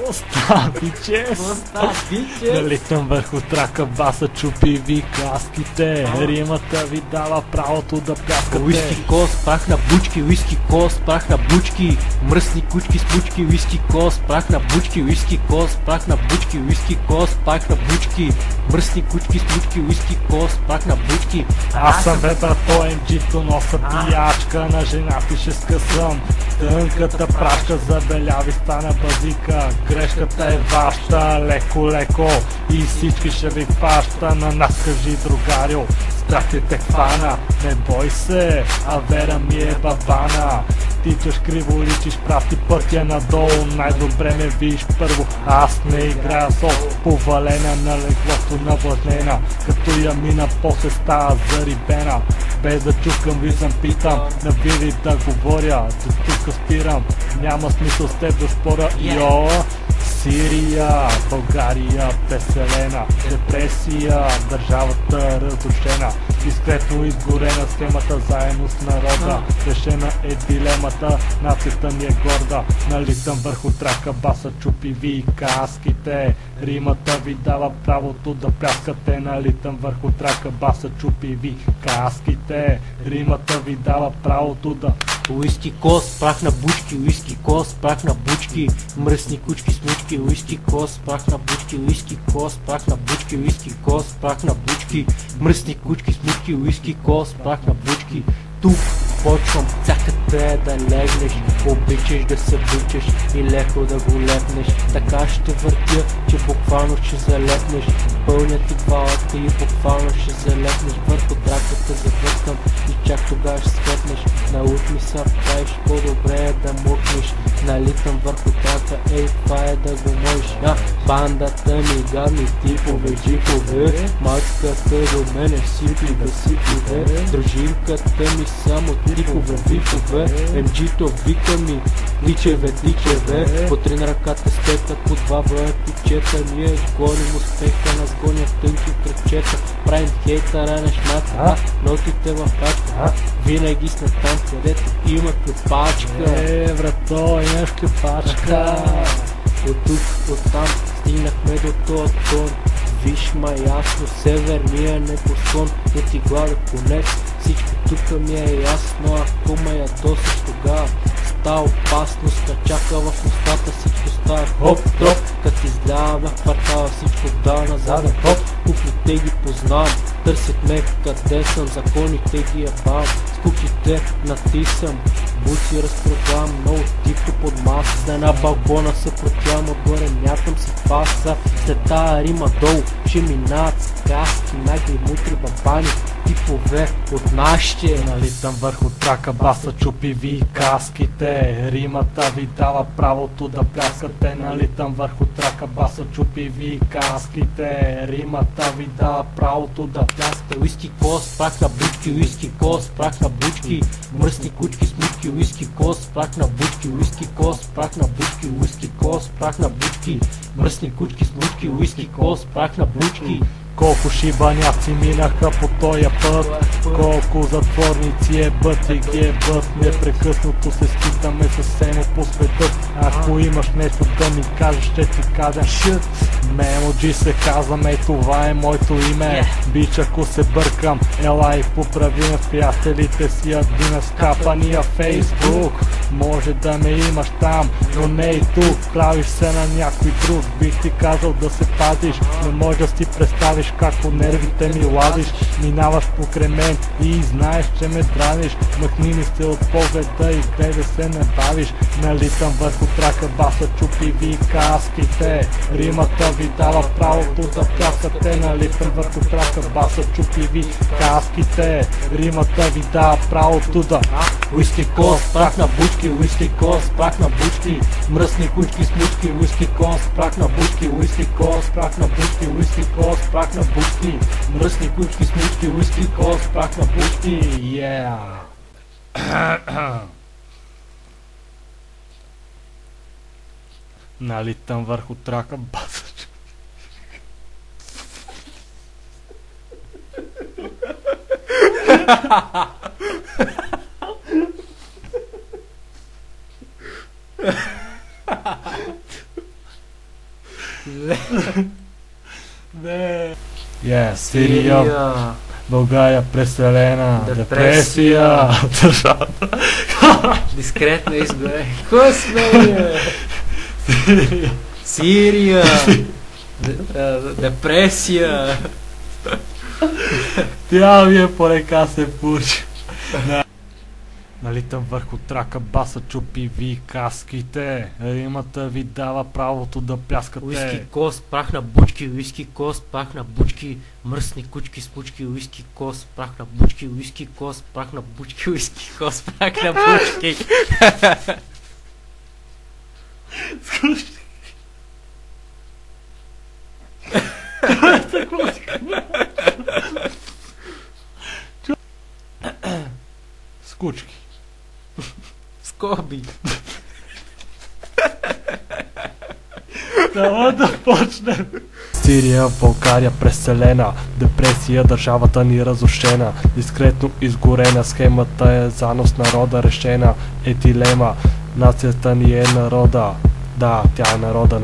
Оставиче! Налитам върху трака, баса чупи вика аските. Римата ви дава правото да пляскате. Уиски кос, прах на бучки, уиски кос, прах на бучки. Мръсни кучки с пучки, уиски кос, прах на бучки, уиски кос, прах на бучки, уиски кос, прах на бучки. Мръсни кучки с пучки, уиски кос, прах на бучки. Аз съм ветра, той МГ-то носа пиячка, на жена пише скъсам. Тънката прашка забеляви стана базика. Грешката е ваша, леко и всички ще ви фаща. На нас кажи другарю, страх те хвана. Не бой се, а вера ми е бабана. Тичаш криво, личиш прав, ти пътя надолу. Най-добре ме виж първо, аз не играя сол. Повалена на леглото навлажнена, като я мина после става зарибена. Без да чукам, влизам, питам, навири да говоря. До тук спирам, няма смисъл с теб да спора. Йо, Сирия, България, преселена, депресия, държавата разрушена. Дискретно изгорена схемата заедно с народа. Решена е дилемата, нацията ни е горда. Налитам върху трака, баса чупи ви каските. Римата ви дава правото да пляскате. Налитам върху трака, баса чупи ви каските. Римата ви дава правото да... Уиски кос, прах на бучки, уиски кос, прах на бучки. Мръсни кучки с мучки, уиски кос, прах на бучки, уиски кос, прах на бучки, уиски кос, прах на бучки. Мръсни кучки с мучки, уиски кос, прах на бучки. Тук почвам цякате да легнеш, обичаш да се бучеш и леко да го лепнеш. Така ще въртя, че буквално ще залепнеш. Пълня ти главата и буквално ще залепнеш. Върху траката завъртам и чак тогава ще светнеш. Научи се, правиш по-добре е да мукнеш. Налитам върху трака, ей, това е да го можеш. Бандата ми гадни типове, джипове. Матката до мене сипли да сипове. Дружинката ми само типове, випове. МГ-то вика ми, личеве. По три на ръката стека, по два броя пичета. Ние гоним успеха, нас гонят тънки кръчета. Правим хейтъра на шмата, нотите в качка. Винаги сме там, където има клепачка. Брато, имаш клепачка. От тук, от там, стигнахме до този тон. Виж ма ясно, северния небосклон. Не ти глада конец, всичко тук ми е ясно. Ако ме ядосаш тогава става опасност. Ка чака в устата, всичко става хоп-троп. Като излява в квартала, всичко дава назад хоп. Куклите ги познавам, търсят ме къде съм. Законите ги ебавам, с куклите натисам. Буци разпродавам, много тихо под маса. На балкона се протявам, отгоре мятам си фаса. След тая рима долу ще минават сказки, нагли мутри бабани, типове от нашите. Налитам върху трака, баса чупи ви каските. Римата ви дава правото да пляскате. Налитам върху трака, баса чупи ви каските. Римата ви дава правото да пляскате. Уиски кос, прах на бучки, уиски кос, прах на бучки. Мръсни кучки с мучки, уиски кос, прах на бучки, уиски кос, прах на бучки, уиски кос, прах на бучки. Мръсни кучки с мучки, уиски кос, прах на бучки. Колко шибаняци минаха по тоя път, колко затворници ебът и ги ебът. Непрекъснато се скитаме съвсем по света. Ако имаш нещо да ми кажеш, ще ти кажа шит. Мемоджи се казвам, ей това е моето име. Бич, ако се бъркам, ела и поправи ме в приятелите си админа с капания Фейсбук. Може да ме имаш там, но не и тук. Правиш се на някой друг, бих ти казал да се пазиш. Не може да си представиш как по нервите ми ладиш. Минаваш покрай мен и знаеш, че ме драниш. Махни ми се от погледа и гледай се не бавиш. Налитам върху трака, баса чупи ви каските. Римата ви дава правото да пляскате. Налитам върху трака, баса чупи ви каските. Римата ви дава правото да... Уиски кос, прах на бучки, уиски кос, прах на бучки. Мръсни кучки с мучки, уиски кос, прах на бучки, уиски кос, прах на бучки, уиски кос, прах на бучки. Мръсни кучки с мучки, уиски кос, прах на бучки. Налитам върху трака, баса. Не. Сирия. България преселена. Депресия. Държавата. Дискретно изгоре. Какво сме? Сирия. Депресия. Тя ми по река се пуши. Налитам върху трака, баса чупи ви каските. Римата ви дава правото да пляскате. Уиски кос, прах на бучки, уиски кос, прах на бучки, мръсни кучки, спучки, уиски кос, прах на бучки, уиски кос, прах на бучки, уиски кос, прах на бучки. Скучки. Скоби. Трябва да почнем. Сирия, България преселена. Депресия, държавата ни разрушена. Дискретно изгорена. Схемата е занос народа решена. Е дилема. Нацията ни е народа. Да, тя е народа.